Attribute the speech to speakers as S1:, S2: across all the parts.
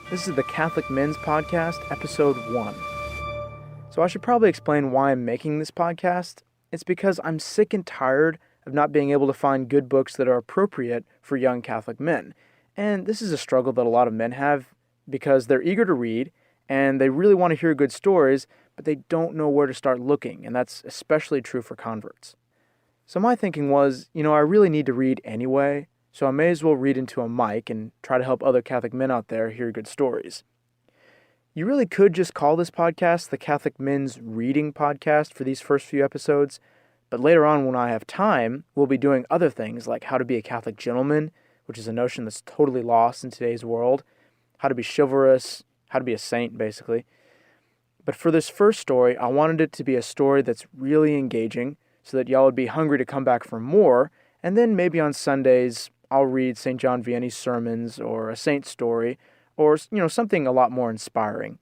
S1: This is the Catholic Men's Podcast, Episode 1. So I should probably explain why I'm making this podcast. It's because I'm sick and tired of not being able to find good books that are appropriate for young Catholic men. And this is a struggle that a lot of men have because they're eager to read and they really want to hear good stories, but they don't know where to start looking, and that's especially true for converts. So my thinking was, I really need to read anyway, so I may as well read into a mic and try to help other Catholic men out there hear good stories. You really could just call this podcast the Catholic Men's Reading Podcast for these first few episodes, but later on when I have time, we'll be doing other things like how to be a Catholic gentleman, which is a notion that's totally lost in today's world, how to be chivalrous, how to be a saint, basically. But for this first story, I wanted it to be a story that's really engaging so that y'all would be hungry to come back for more, and then maybe on Sundays, I'll read St. John Vianney's sermons or a saint story or, something a lot more inspiring.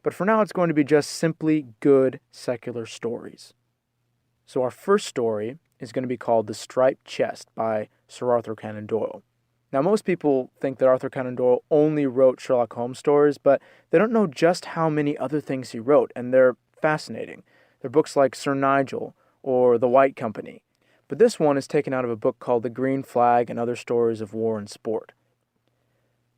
S1: But for now, it's going to be just simply good secular stories. So our first story is going to be called The Striped Chest by Sir Arthur Conan Doyle. Now, most people think that Arthur Conan Doyle only wrote Sherlock Holmes stories, but they don't know just how many other things he wrote, and they're fascinating. They're books like Sir Nigel or The White Company. But this one is taken out of a book called The Green Flag and Other Stories of War and Sport.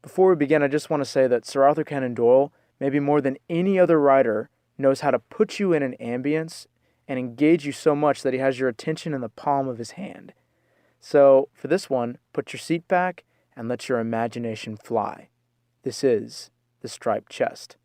S1: Before we begin, I just want to say that Sir Arthur Conan Doyle, maybe more than any other writer, knows how to put you in an ambience and engage you so much that he has your attention in the palm of his hand. So, for this one, put your seat back and let your imagination fly. This is The Striped Chest.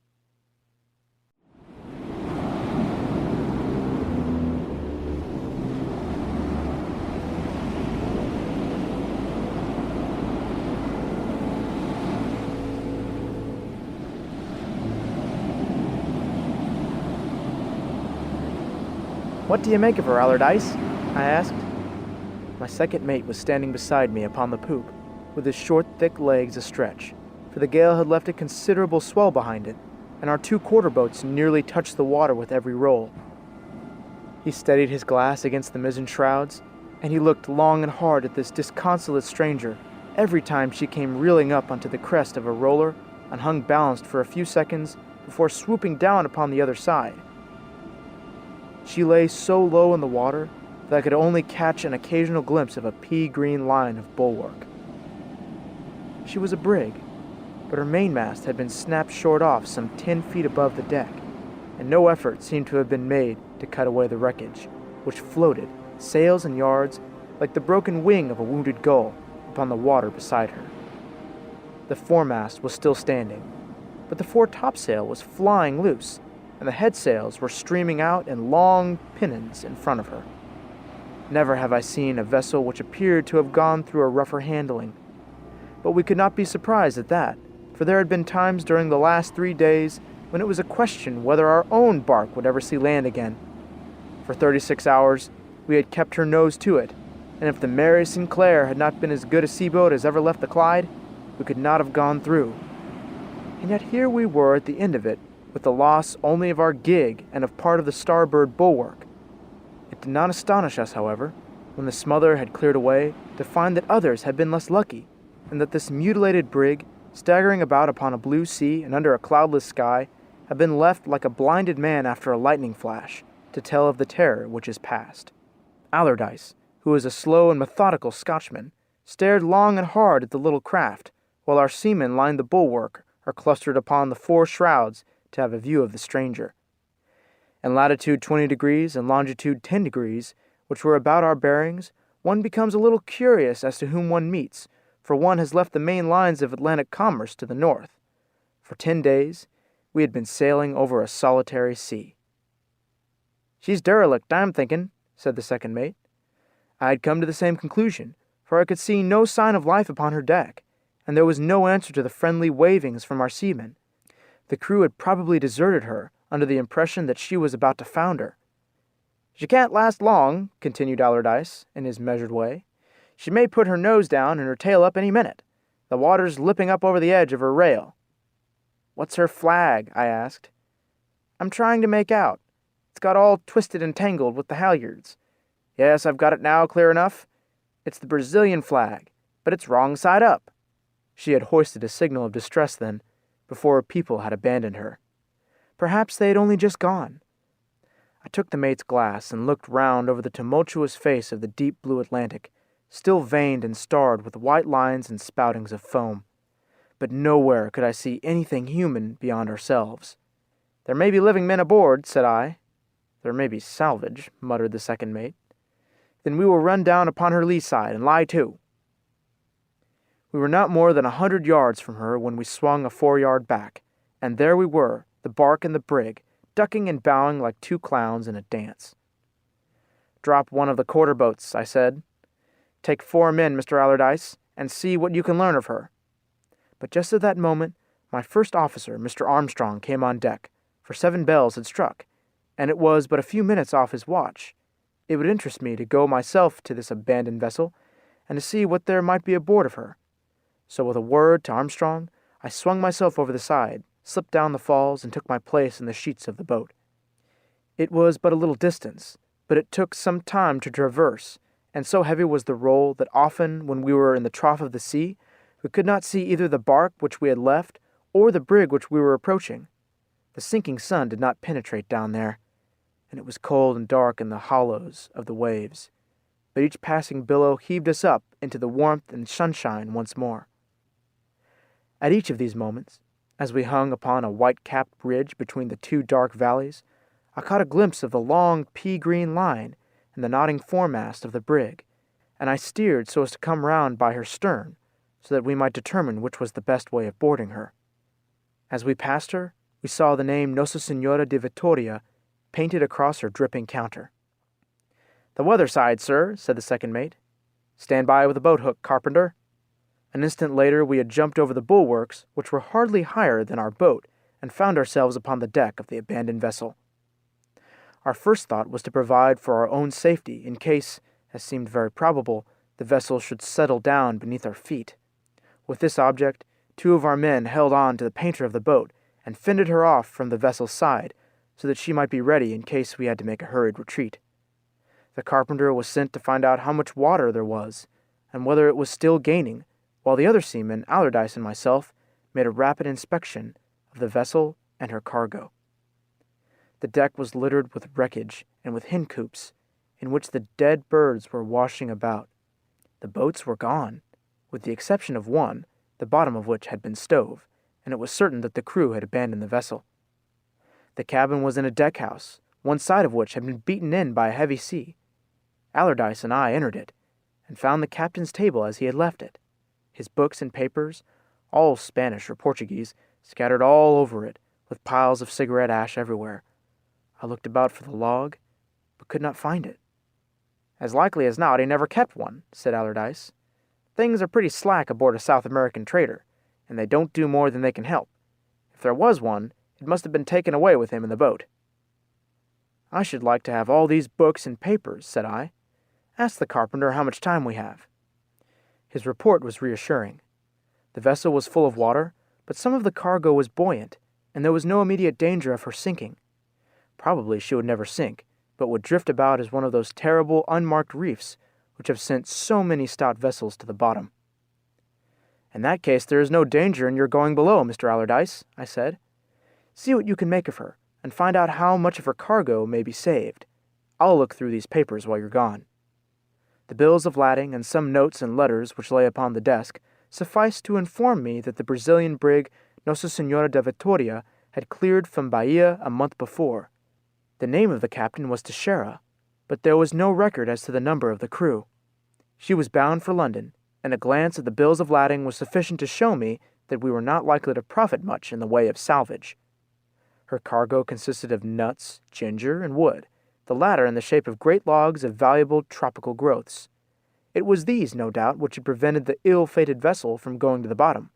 S1: "What do you make of her, Allardyce?" I asked. My second mate was standing beside me upon the poop, with his short, thick legs astretch, for the gale had left a considerable swell behind it, and our 2 quarter-boats nearly touched the water with every roll. He steadied his glass against the mizzen shrouds, and he looked long and hard at this disconsolate stranger every time she came reeling up onto the crest of a roller and hung balanced for a few seconds before swooping down upon the other side. She lay so low in the water that I could only catch an occasional glimpse of a pea-green line of bulwark. She was a brig, but her mainmast had been snapped short off some 10 feet above the deck, and no effort seemed to have been made to cut away the wreckage, which floated, sails and yards, like the broken wing of a wounded gull upon the water beside her. The foremast was still standing, but the foretopsail was flying loose, and the headsails were streaming out in long pennons in front of her. Never have I seen a vessel which appeared to have gone through a rougher handling. But we could not be surprised at that, for there had been times during the last 3 days when it was a question whether our own bark would ever see land again. For 36 hours, we had kept her nose to it, and if the Mary Sinclair had not been as good a seaboat as ever left the Clyde, we could not have gone through. And yet here we were at the end of it, with the loss only of our gig and of part of the starboard bulwark. It did not astonish us, however, when the smother had cleared away, to find that others had been less lucky, and that this mutilated brig, staggering about upon a blue sea and under a cloudless sky, had been left like a blinded man after a lightning flash, to tell of the terror which is past. Allardyce, who was a slow and methodical Scotchman, stared long and hard at the little craft, while our seamen lined the bulwark or clustered upon the 4 shrouds to have a view of the stranger. In latitude 20 degrees and longitude 10 degrees, which were about our bearings, one becomes a little curious as to whom one meets, for one has left the main lines of Atlantic commerce to the north. For 10 days, we had been sailing over a solitary sea. "She's derelict, I'm thinking," said the second mate. I had come to the same conclusion, for I could see no sign of life upon her deck, and there was no answer to the friendly wavings from our seamen. The crew had probably deserted her, under the impression that she was about to founder. "She can't last long," continued Allardyce, in his measured way. "She may put her nose down and her tail up any minute. The water's lipping up over the edge of her rail." "What's her flag?" I asked. "I'm trying to make out. It's got all twisted and tangled with the halyards. Yes, I've got it now, clear enough. It's the Brazilian flag, but it's wrong side up." She had hoisted a signal of distress then, before her people had abandoned her. Perhaps they had only just gone. I took the mate's glass and looked round over the tumultuous face of the deep blue Atlantic, still veined and starred with white lines and spoutings of foam. But nowhere could I see anything human beyond ourselves. "There may be living men aboard," said I. "There may be salvage," muttered the second mate. "Then we will run down upon her lee side and lie to." We were not more than 100 yards from her when we swung a foreyard back, and there we were, the bark and the brig, ducking and bowing like two clowns in a dance. "Drop one of the quarter boats," I said. "Take 4 men, Mr. Allardyce, and see what you can learn of her." But just at that moment, my first officer, Mr. Armstrong, came on deck, for 7 bells had struck, and it was but a few minutes off his watch. It would interest me to go myself to this abandoned vessel, and to see what there might be aboard of her. So with a word to Armstrong, I swung myself over the side, slipped down the falls, and took my place in the sheets of the boat. It was but a little distance, but it took some time to traverse, and so heavy was the roll that often, when we were in the trough of the sea, we could not see either the bark which we had left or the brig which we were approaching. The sinking sun did not penetrate down there, and it was cold and dark in the hollows of the waves, but each passing billow heaved us up into the warmth and sunshine once more. At each of these moments, as we hung upon a white-capped ridge between the 2 dark valleys, I caught a glimpse of the long pea-green line and the nodding foremast of the brig, and I steered so as to come round by her stern, so that we might determine which was the best way of boarding her. As we passed her, we saw the name Nossa Senhora de Vitoria painted across her dripping counter. "The weather side, sir," said the second mate. "Stand by with the boat-hook, carpenter." An instant later we had jumped over the bulwarks, which were hardly higher than our boat, and found ourselves upon the deck of the abandoned vessel. Our first thought was to provide for our own safety in case, as seemed very probable, the vessel should settle down beneath our feet. With this object, 2 of our men held on to the painter of the boat and fended her off from the vessel's side, so that she might be ready in case we had to make a hurried retreat. The carpenter was sent to find out how much water there was, and whether it was still gaining, while the other seaman, Allardyce and myself, made a rapid inspection of the vessel and her cargo. The deck was littered with wreckage and with hen coops, in which the dead birds were washing about. The boats were gone, with the exception of one, the bottom of which had been stove, and it was certain that the crew had abandoned the vessel. The cabin was in a deck-house, one side of which had been beaten in by a heavy sea. Allardyce and I entered it, and found the captain's table as he had left it, his books and papers, all Spanish or Portuguese, scattered all over it, with piles of cigarette ash everywhere. I looked about for the log, but could not find it. "As likely as not he never kept one," said Allardyce. "Things are pretty slack aboard a South American trader, and they don't do more than they can help. If there was one, it must have been taken away with him in the boat." "I should like to have all these books and papers," said I. "Ask the carpenter how much time we have." His report was reassuring. The vessel was full of water, but some of the cargo was buoyant, and there was no immediate danger of her sinking. Probably she would never sink, but would drift about as one of those terrible unmarked reefs which have sent so many stout vessels to the bottom. "In that case there is no danger in your going below, Mr. Allardyce," I said. "See what you can make of her, and find out how much of her cargo may be saved. I'll look through these papers while you're gone." The bills of lading and some notes and letters which lay upon the desk sufficed to inform me that the Brazilian brig Nossa Senhora da Vitoria had cleared from Bahia a month before. The name of the captain was Teixeira, but there was no record as to the number of the crew. She was bound for London, and a glance at the bills of lading was sufficient to show me that we were not likely to profit much in the way of salvage. Her cargo consisted of nuts, ginger, and wood, the latter in the shape of great logs of valuable tropical growths. It was these, no doubt, which had prevented the ill-fated vessel from going to the bottom,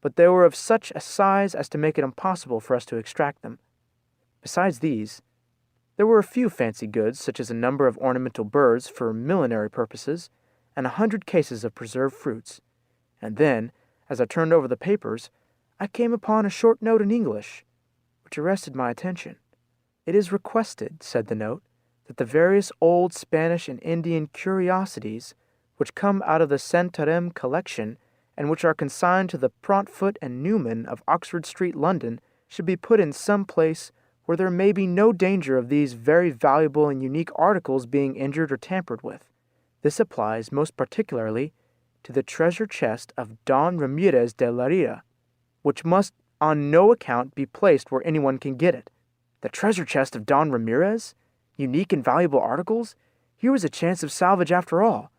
S1: but they were of such a size as to make it impossible for us to extract them. Besides these, there were a few fancy goods, such as a number of ornamental birds for millinery purposes, and 100 cases of preserved fruits. And then, as I turned over the papers, I came upon a short note in English, which arrested my attention. "It is requested," said the note, "that the various old Spanish and Indian curiosities which come out of the Santarem collection and which are consigned to the Prontfoot and Newman of Oxford Street, London, should be put in some place where there may be no danger of these very valuable and unique articles being injured or tampered with. This applies most particularly to the treasure chest of Don Ramirez de la Riera, which must on no account be placed where anyone can get it. The treasure chest of Don Ramirez? Unique and valuable articles? Here was a chance of salvage after all.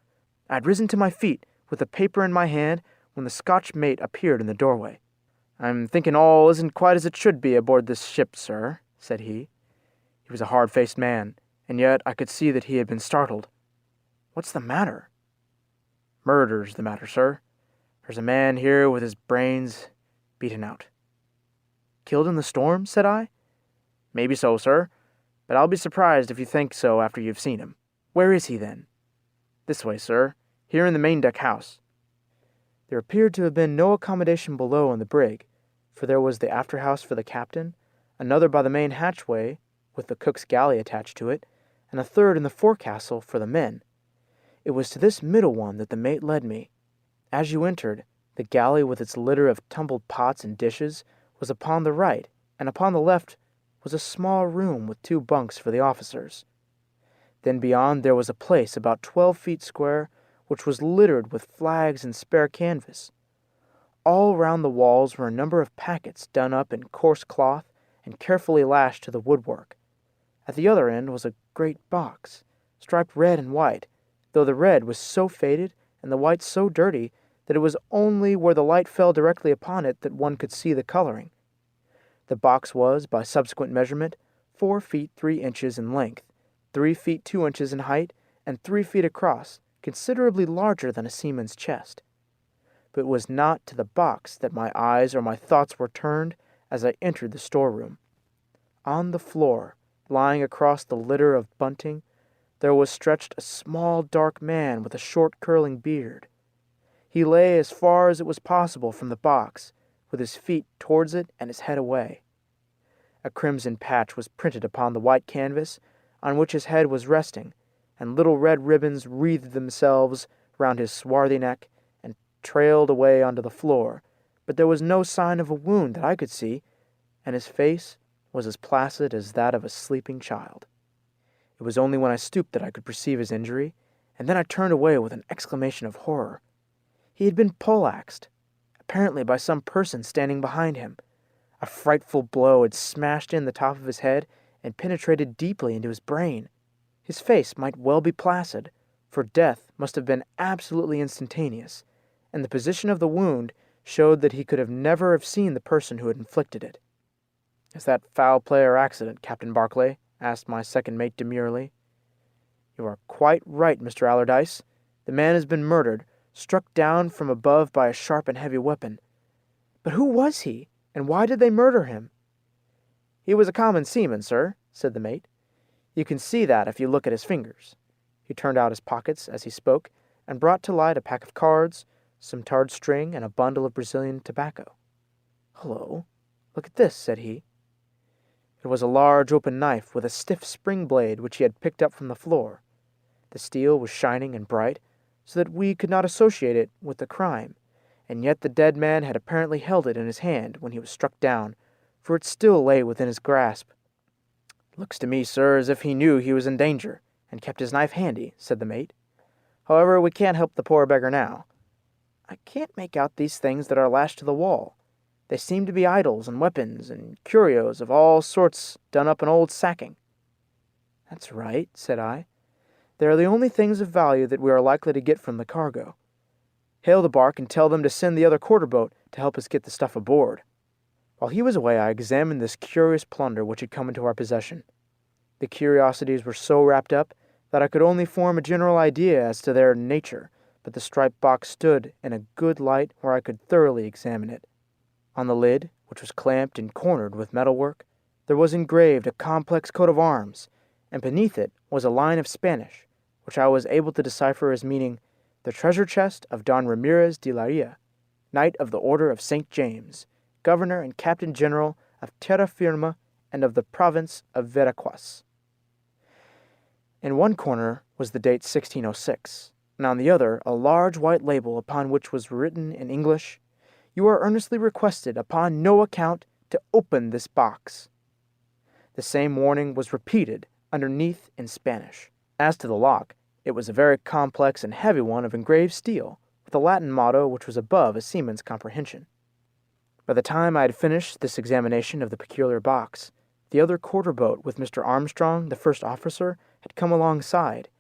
S1: I had risen to my feet, with the paper in my hand, when the Scotch mate appeared in the doorway. "I'm thinking all isn't quite as it should be aboard this ship, sir," said he. He was a hard-faced man, and yet I could see that he had been startled. "What's the matter?" "Murder's the matter, sir. There's a man here with his brains beaten out." "Killed in the storm?" said I. "Maybe so, sir, but I'll be surprised if you think so after you've seen him." "Where is he, then?" "This way, sir, here in the main deck house." There appeared to have been no accommodation below in the brig, for there was the after-house for the captain, another by the main hatchway, with the cook's galley attached to it, and a third in the forecastle for the men. It was to this middle one that the mate led me. As you entered, the galley with its litter of tumbled pots and dishes was upon the right, and upon the left was a small room with 2 bunks for the officers. Then beyond there was a place about 12 feet square, which was littered with flags and spare canvas. All round the walls were a number of packets done up in coarse cloth and carefully lashed to the woodwork. At the other end was a great box, striped red and white, though the red was so faded and the white so dirty that it was only where the light fell directly upon it that one could see the coloring. The box was, by subsequent measurement, 4 feet 3 inches in length, 3 feet 2 inches in height, and 3 feet across, considerably larger than a seaman's chest. But it was not to the box that my eyes or my thoughts were turned as I entered the storeroom. On the floor, lying across the litter of bunting, there was stretched a small dark man with a short curling beard. He lay as far as it was possible from the box, with his feet towards it and his head away. A crimson patch was printed upon the white canvas on which his head was resting, and little red ribbons wreathed themselves round his swarthy neck and trailed away onto the floor, but there was no sign of a wound that I could see, and his face was as placid as that of a sleeping child. It was only when I stooped that I could perceive his injury, and then I turned away with an exclamation of horror. He had been poleaxed, apparently by some person standing behind him. A frightful blow had smashed in the top of his head and penetrated deeply into his brain. His face might well be placid, for death must have been absolutely instantaneous, and the position of the wound showed that he could never have seen the person who had inflicted it. "Is that foul play or accident, Captain Barclay?" asked my second mate demurely. "You are quite right, Mr. Allardyce. The man has been murdered, struck down from above by a sharp and heavy weapon. But who was he, and why did they murder him?" "He was a common seaman, sir," said the mate. "You can see that if you look at his fingers." He turned out his pockets as he spoke, and brought to light a pack of cards, some tarred string, and a bundle of Brazilian tobacco. "Hullo, look at this," said he. It was a large open knife with a stiff spring blade which he had picked up from the floor. The steel was shining and bright, so that we could not associate it with the crime, and yet the dead man had apparently held it in his hand when he was struck down, for it still lay within his grasp. "Looks to me, sir, as if he knew he was in danger, and kept his knife handy," said the mate. "However, we can't help the poor beggar now. I can't make out these things that are lashed to the wall. They seem to be idols and weapons and curios of all sorts done up in old sacking." "That's right," said I. "They are the only things of value that we are likely to get from the cargo. Hail the bark and tell them to send the other quarter-boat to help us get the stuff aboard." While he was away, I examined this curious plunder which had come into our possession. The curiosities were so wrapped up that I could only form a general idea as to their nature, but the striped box stood in a good light where I could thoroughly examine it. On the lid, which was clamped and cornered with metalwork, there was engraved a complex coat of arms, and beneath it was a line of Spanish, which I was able to decipher as meaning "The treasure chest of Don Ramirez de la Riera, Knight of the Order of St. James, Governor and Captain General of Terra Firma and of the province of Veraquas." In one corner was the date 1606, and on the other a large white label upon which was written in English, "You are earnestly requested upon no account to open this box." The same warning was repeated underneath in Spanish. As to the lock, it was a very complex and heavy one of engraved steel, with a Latin motto which was above a seaman's comprehension. By the time I had finished this examination of the peculiar box, the other quarter-boat with Mr. Armstrong, the first officer, had come alongside,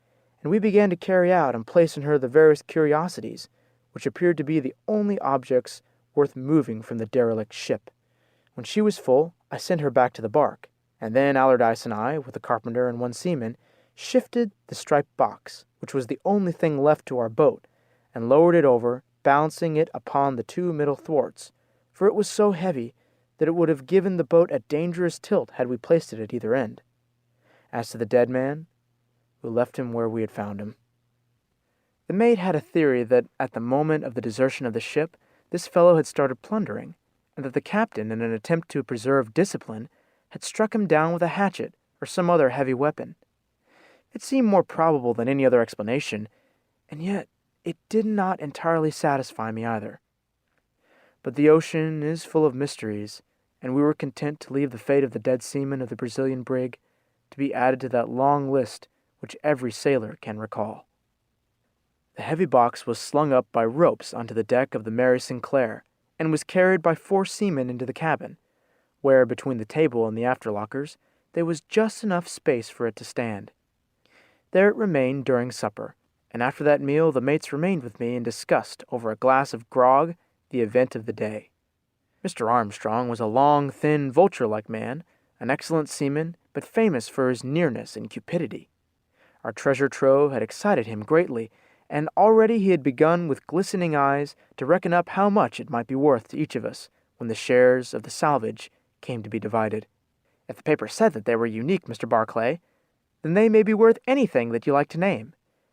S1: and we began to carry out and place in her the various curiosities, which appeared to be the only objects worth moving from the derelict ship. When she was full, I sent her back to the bark, and then Allardyce and I, with the carpenter and one seaman, shifted the striped box, which was the only thing left to our boat, and lowered it over, balancing it upon the two middle thwarts, for it was so heavy that it would have given the boat a dangerous tilt had we placed it at either end. As to the dead man, we left him where we had found him. The mate had a theory that at the moment of the desertion of the ship, this fellow had started plundering, and that the captain, in an attempt to preserve discipline, had struck him down with a hatchet or some other heavy weapon. It seemed more probable than any other explanation, and yet it did not entirely satisfy me either. But the ocean is full of mysteries, and we were content to leave the fate of the dead seaman of the Brazilian brig to be added to that long list which every sailor can recall. The heavy box was slung up by ropes onto the deck of the Mary Sinclair, and was carried by 4 seamen into the cabin, where, between the table and the after lockers, there was just enough space for it to stand. There it remained during supper, and after that meal the mates remained with me and discussed, over a glass of grog, the event of the day. Mr. Armstrong was a long, thin, vulture-like man, an excellent seaman, but famous for his nearness and cupidity. Our treasure trove had excited him greatly, and already he had begun with glistening eyes to reckon up how much it might be worth to each of us when the shares of the salvage came to be divided. "If the paper said that they were unique, Mr. Barclay, then they may be worth anything that you like to name.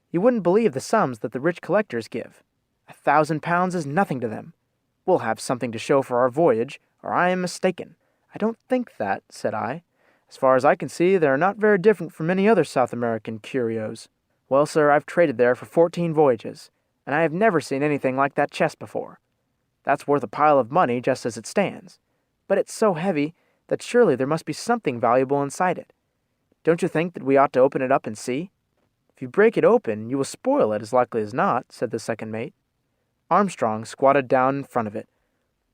S1: You wouldn't believe the sums that the rich collectors give. £1,000 is nothing to them. We'll have something to show for our voyage, or I am mistaken." "I don't think that," said I. "As far as I can see, they are not very different from many other South American curios." "Well, sir, I've traded there for 14 voyages, and I have never seen anything like that chest before. That's worth a pile of money just as it stands. But it's so heavy that surely there must be something valuable inside it. Don't you think that we ought to open it up and see?" "If you break it open, you will spoil it as likely as not," said the second mate. Armstrong squatted down in front of it,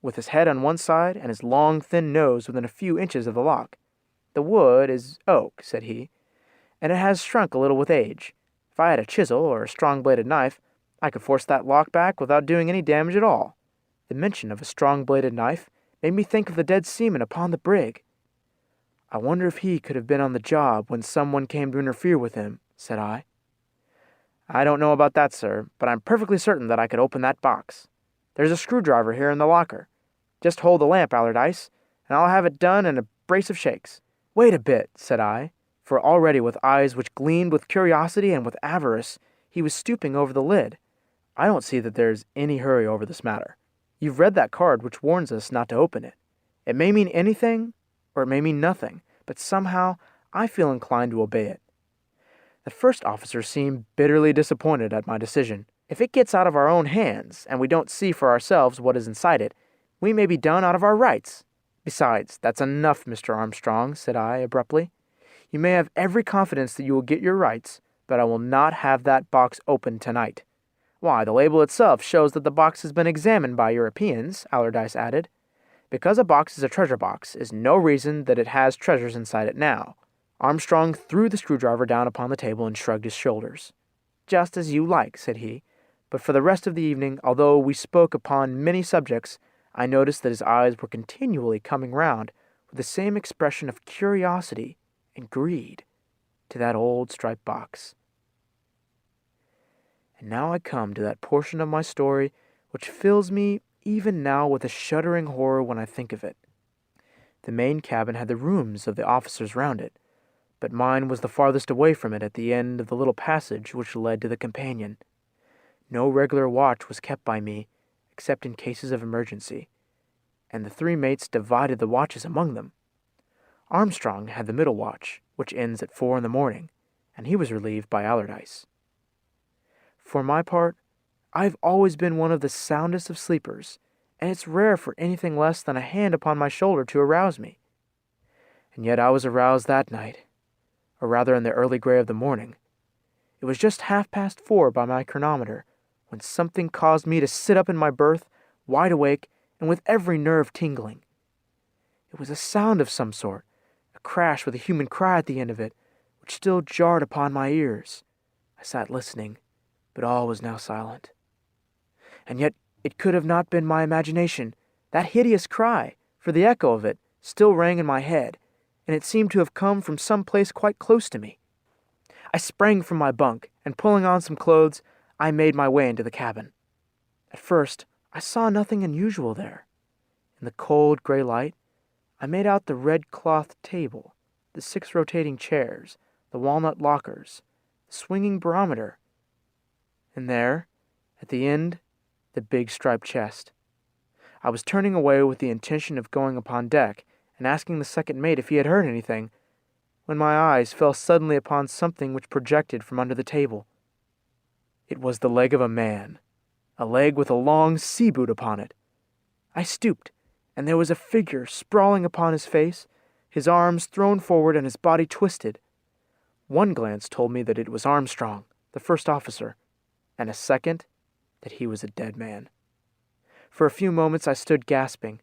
S1: with his head on one side and his long, thin nose within a few inches of the lock. "The wood is oak," said he, "and it has shrunk a little with age. If I had a chisel or a strong-bladed knife, I could force that lock back without doing any damage at all." The mention of a strong-bladed knife made me think of the dead seaman upon the brig. "I wonder if he could have been on the job when someone came to interfere with him," said I. "I don't know about that, sir, but I'm perfectly certain that I could open that box. There's a screwdriver here in the locker. Just hold the lamp, Allardyce, and I'll have it done in a brace of shakes." "Wait a bit," said I, for already with eyes which gleamed with curiosity and with avarice, he was stooping over the lid. "I don't see that there's any hurry over this matter. You've read that card which warns us not to open it. It may mean anything, or it may mean nothing, but somehow I feel inclined to obey it." The first officer seemed bitterly disappointed at my decision. "If it gets out of our own hands, and we don't see for ourselves what is inside it, we may be done out of our rights. Besides, that's enough, Mr. Armstrong," said I, abruptly. "You may have every confidence that you will get your rights, but I will not have that box opened tonight." "Why, the label itself shows that the box has been examined by Europeans," Allardyce added. "Because a box is a treasure box is no reason that it has treasures inside it now." Armstrong threw the screwdriver down upon the table and shrugged his shoulders. "Just as you like," said he, but for the rest of the evening, although we spoke upon many subjects, I noticed that his eyes were continually coming round with the same expression of curiosity and greed to that old striped box. And now I come to that portion of my story which fills me even now with a shuddering horror when I think of it. The main cabin had the rooms of the officers round it, but mine was the farthest away from it at the end of the little passage which led to the companion. No regular watch was kept by me, except in cases of emergency, and the 3 mates divided the watches among them. Armstrong had the middle watch, which ends at 4 in the morning, and he was relieved by Allardyce. For my part, I've always been one of the soundest of sleepers, and it's rare for anything less than a hand upon my shoulder to arouse me. And yet I was aroused that night, or rather in the early gray of the morning. It was just 4:30 by my chronometer, when something caused me to sit up in my berth, wide awake and with every nerve tingling. It was a sound of some sort, a crash with a human cry at the end of it, which still jarred upon my ears. I sat listening, but all was now silent. And yet it could have not been my imagination, that hideous cry, for the echo of it still rang in my head, and it seemed to have come from some place quite close to me. I sprang from my bunk, and pulling on some clothes, I made my way into the cabin. At first, I saw nothing unusual there. In the cold gray light, I made out the red-clothed table, the 6 rotating chairs, the walnut lockers, the swinging barometer, and there, at the end, the big striped chest. I was turning away with the intention of going upon deck and asking the second mate if he had heard anything, when my eyes fell suddenly upon something which projected from under the table. It was the leg of a man, a leg with a long sea boot upon it. I stooped, and there was a figure sprawling upon his face, his arms thrown forward and his body twisted. One glance told me that it was Armstrong, the first officer, and a second that he was a dead man. For a few moments I stood gasping.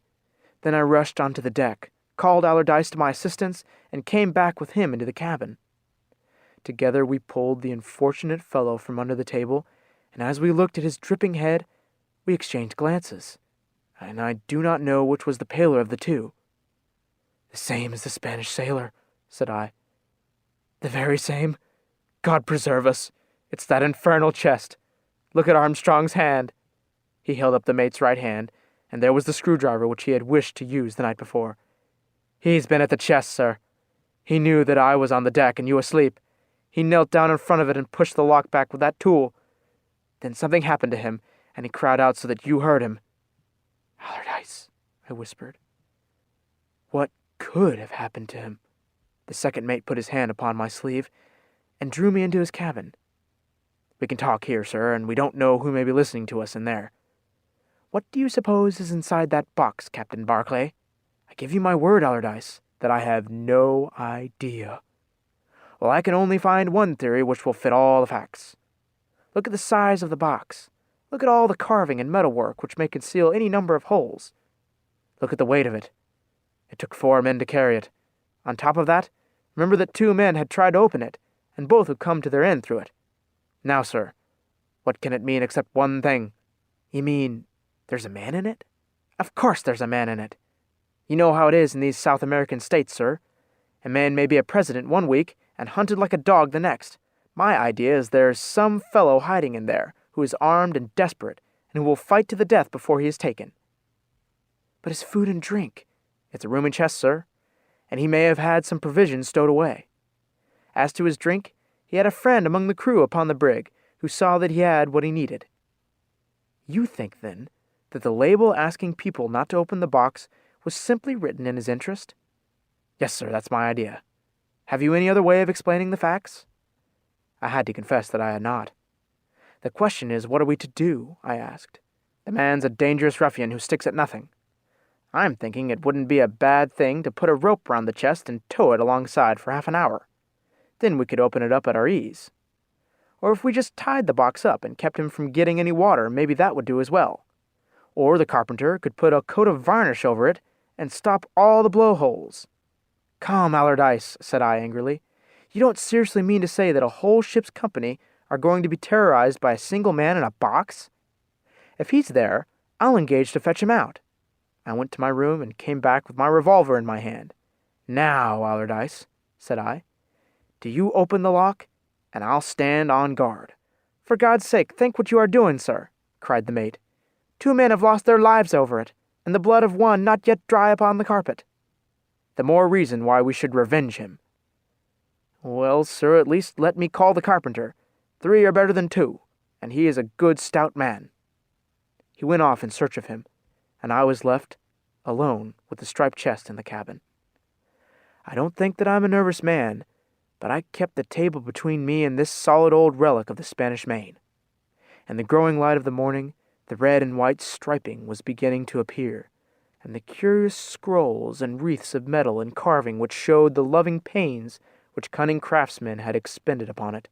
S1: Then I rushed onto the deck, called Allardyce to my assistance, and came back with him into the cabin. Together we pulled the unfortunate fellow from under the table, and as we looked at his dripping head, we exchanged glances, and I do not know which was the paler of the two. "The same as the Spanish sailor," said I. "The very same? God preserve us! It's that infernal chest. Look at Armstrong's hand." He held up the mate's right hand, and there was the screwdriver which he had wished to use the night before. "He's been at the chest, sir. He knew that I was on the deck and you asleep. He knelt down in front of it and pushed the lock back with that tool. Then something happened to him, and he cried out so that you heard him." "Allardyce," I whispered. "What could have happened to him?" The second mate put his hand upon my sleeve and drew me into his cabin. "We can talk here, sir, and we don't know who may be listening to us in there. What do you suppose is inside that box, Captain Barclay? I give you my word, Allardyce, that I have no idea. Well, I can only find one theory which will fit all the facts. Look at the size of the box. Look at all the carving and metalwork which may conceal any number of holes. Look at the weight of it. It took 4 men to carry it. On top of that, remember that 2 men had tried to open it, and both had come to their end through it. Now, sir, what can it mean except one thing?" "You mean there's a man in it?" "Of course there's a man in it. You know how it is in these South American states, sir. A man may be a president one week and hunted like a dog the next. My idea is there's some fellow hiding in there who is armed and desperate and who will fight to the death before he is taken." "But his food and drink?" "It's a roomy chest, sir, and he may have had some provisions stowed away. As to his drink, he had a friend among the crew upon the brig who saw that he had what he needed." "You think, then, that the label asking people not to open the box was simply written in his interest?" "Yes, sir, that's my idea. Have you any other way of explaining the facts?" I had to confess that I had not. "The question is, what are we to do?" I asked. "The man's a dangerous ruffian who sticks at nothing. I'm thinking it wouldn't be a bad thing to put a rope round the chest and tow it alongside for half an hour. Then we could open it up at our ease. Or if we just tied the box up and kept him from getting any water, maybe that would do as well. Or the carpenter could put a coat of varnish over it and stop all the blowholes." "Come, Allardyce," said I angrily. "You don't seriously mean to say that a whole ship's company are going to be terrorized by a single man in a box? If he's there, I'll engage to fetch him out." I went to my room and came back with my revolver in my hand. "Now, Allardyce," said I, "do you open the lock, and I'll stand on guard." "For God's sake, think what you are doing, sir," cried the mate. 2 men have lost their lives over it, and the blood of one not yet dry upon the carpet. The more reason why we should revenge him." "Well, sir, at least let me call the carpenter. 3 are better than 2, and he is a good stout man." He went off in search of him, and I was left alone with the striped chest in the cabin. I don't think that I'm a nervous man, but I kept the table between me and this solid old relic of the Spanish Main. In the growing light of the morning, the red and white striping was beginning to appear, and the curious scrolls and wreaths of metal and carving which showed the loving pains which cunning craftsmen had expended upon it.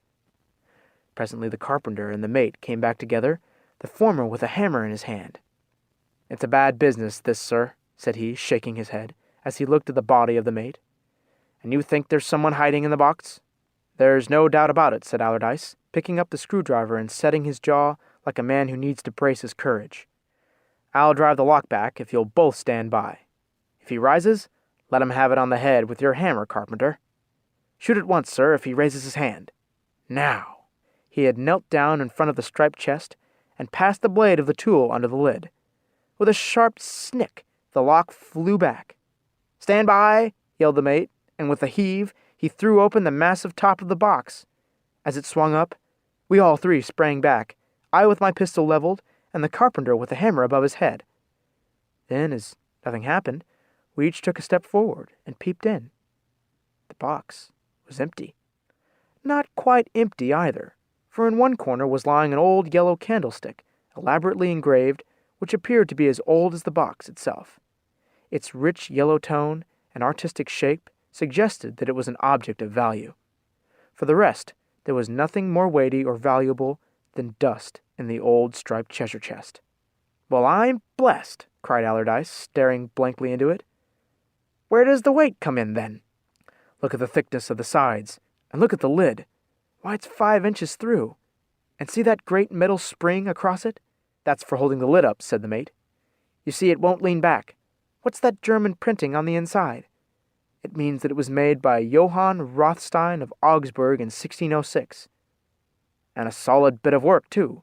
S1: Presently the carpenter and the mate came back together, the former with a hammer in his hand. "It's a bad business, this, sir," said he, shaking his head, as he looked at the body of the mate. "And you think there's someone hiding in the box?" "There's no doubt about it," said Allardyce, picking up the screwdriver and setting his jaw like a man who needs to brace his courage. "I'll drive the lock back if you'll both stand by. If he rises, let him have it on the head with your hammer, carpenter. Shoot at once, sir, if he raises his hand. Now!" He had knelt down in front of the striped chest and passed the blade of the tool under the lid. With a sharp snick, the lock flew back. "Stand by!" yelled the mate, and with a heave, he threw open the massive top of the box. As it swung up, we all three sprang back, I with my pistol leveled, and the carpenter with the hammer above his head. Then, as nothing happened, we each took a step forward and peeped in. The box was empty. Not quite empty either, for in one corner was lying an old yellow candlestick, elaborately engraved, which appeared to be as old as the box itself. Its rich yellow tone and artistic shape suggested that it was an object of value. For the rest, there was nothing more weighty or valuable than dust in the old striped treasure chest. "Well, I'm blessed!" cried Allardyce, staring blankly into it. "Where does the weight come in, then? Look at the thickness of the sides, and look at the lid. Why, it's 5 inches through. And see that great metal spring across it? That's for holding the lid up," said the mate. "You see, it won't lean back. What's that German printing on the inside? It means that it was made by Johann Rothstein of Augsburg in 1606. And a solid bit of work, too.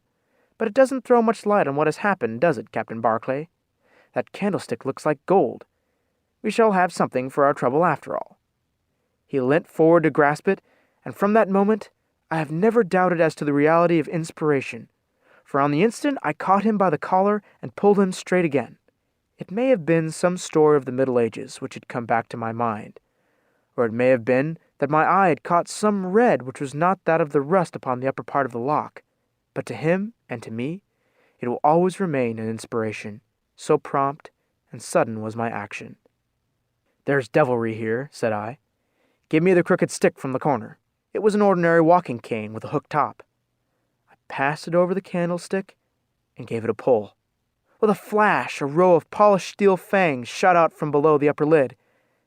S1: But it doesn't throw much light on what has happened, does it, Captain Barclay? That candlestick looks like gold. We shall have something for our trouble after all." He leant forward to grasp it, and from that moment I have never doubted as to the reality of inspiration, for on the instant I caught him by the collar and pulled him straight again. It may have been some story of the Middle Ages which had come back to my mind, or it may have been that my eye had caught some red which was not that of the rust upon the upper part of the lock, but to him and to me it will always remain an inspiration, so prompt and sudden was my action. "There's devilry here," said I. "Give me the crooked stick from the corner." It was an ordinary walking cane with a hooked top. I passed it over the candlestick and gave it a pull. With a flash, a row of polished steel fangs shot out from below the upper lid,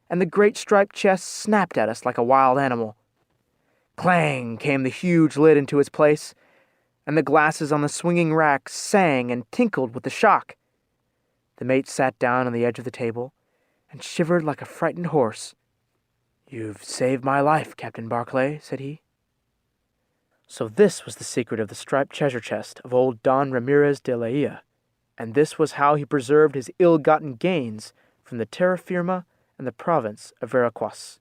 S1: and the great striped chest snapped at us like a wild animal. Clang came the huge lid into its place, and the glasses on the swinging rack sang and tinkled with the shock. The mate sat down on the edge of the table and shivered like a frightened horse. "You've saved my life, Captain Barclay," said he. So this was the secret of the striped treasure chest of old Don Ramirez de Leia, and this was how he preserved his ill-gotten gains from the terra firma and the province of Veraquas.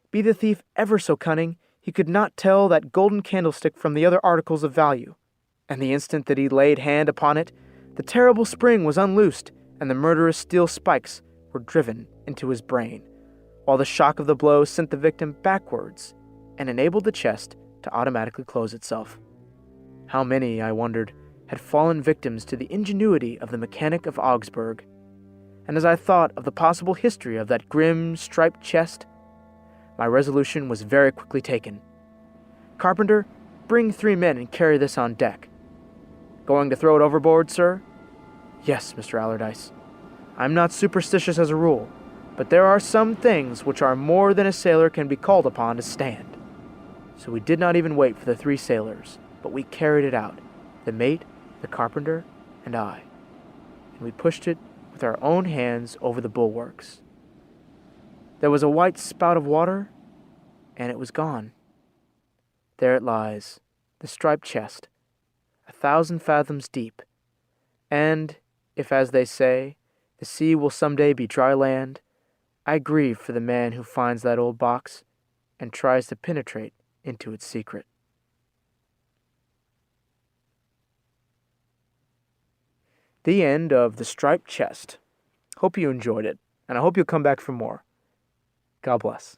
S1: Be the thief ever so cunning, he could not tell that golden candlestick from the other articles of value, and the instant that he laid hand upon it, the terrible spring was unloosed, and the murderous steel spikes were driven into his brain, while the shock of the blow sent the victim backwards and enabled the chest to automatically close itself. How many, I wondered, had fallen victims to the ingenuity of the mechanic of Augsburg? And as I thought of the possible history of that grim, striped chest, my resolution was very quickly taken. "Carpenter, bring 3 men and carry this on deck." "Going to throw it overboard, sir?" "Yes, Mr. Allardyce. I'm not superstitious as a rule, but there are some things which are more than a sailor can be called upon to stand." So we did not even wait for the 3 sailors, but we carried it out, the mate, the carpenter, and I, and we pushed it with our own hands over the bulwarks. There was a white spout of water, and it was gone. There it lies, the striped chest, 1,000 fathoms deep, and, if, as they say, the sea will some day be dry land, I grieve for the man who finds that old box and tries to penetrate into its secret. The end of The Striped Chest. Hope you enjoyed it, and I hope you'll come back for more. God bless.